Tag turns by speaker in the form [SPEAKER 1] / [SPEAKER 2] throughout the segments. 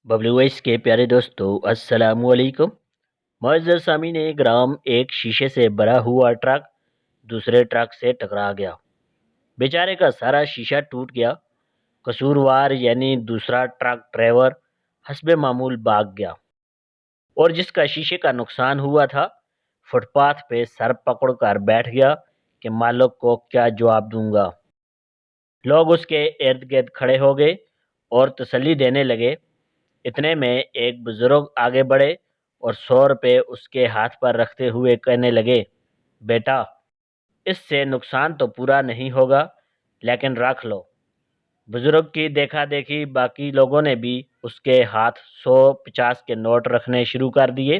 [SPEAKER 1] Bablu voice के प्यारे दोस्तों, अस्सलाम वालेकुम। मुअज़्ज़ज़ सामीन ग्राम, एक शीशे से भरा हुआ ट्रक दूसरे ट्रक से टकरा गया। बेचारे का सारा शीशा टूट गया। कसूरवार यानी दूसरा ट्रक ड्राइवर हस्बे मामूल भाग गया और जिसका शीशे का नुकसान हुआ था, फुटपाथ पे सर पकड़ कर बैठ गया कि मालिक को क्या जवाब दूंगा। लोग उसके इर्द गिर्द खड़े हो गए और तसल्ली देने लगे। इतने में एक बुजुर्ग आगे बढ़े और 100 रुपये उसके हाथ पर रखते हुए कहने लगे, बेटा, इससे नुकसान तो पूरा नहीं होगा, लेकिन रख लो। बुजुर्ग की देखा देखी बाकी लोगों ने भी उसके हाथ 100-50 के नोट रखने शुरू कर दिए।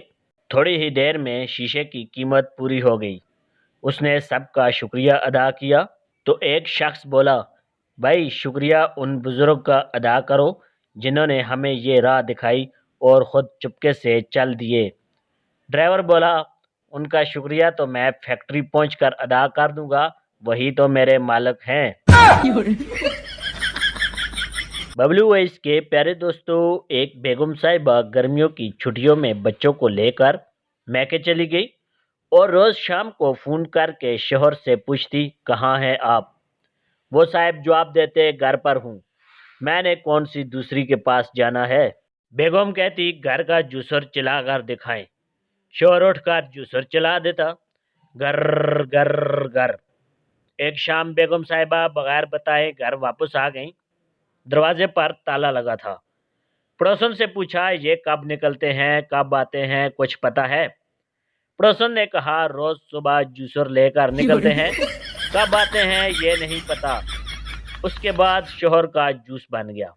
[SPEAKER 1] थोड़ी ही देर में शीशे की कीमत पूरी हो गई। उसने सबका शुक्रिया अदा किया तो एक शख्स बोला, भाई, शुक्रिया उन बुजुर्ग का अदा करो जिन्होंने हमें ये राह दिखाई और खुद चुपके से चल दिए। ड्राइवर बोला, उनका शुक्रिया तो मैं फैक्ट्री पहुंचकर अदा कर दूंगा, वही तो मेरे मालिक हैं। बबलू वॉइस के प्यारे दोस्तों, एक बेगम साहिबा गर्मियों की छुट्टियों में बच्चों को लेकर मैके चली गई और रोज शाम को फोन करके शोहर से पूछती, कहाँ हैं आप। वो साहब जवाब देते, घर पर हूँ। मैंने कौन सी दूसरी के पास जाना है। बेगम कहती, घर का जूसर चला कर दिखाएं। शोर उठकर जूसर चला देता। घर घर घर। एक शाम बेगम साहिबा बगैर बताए घर वापस आ गईं। दरवाजे पर ताला लगा था। पड़ोसन से पूछा, ये कब निकलते हैं, कब आते हैं, कुछ पता है। पड़ोसन ने कहा, रोज सुबह जूसर लेकर निकलते हैं, कब आते हैं ये नहीं पता। उसके बाद शोहर का जूस बन गया।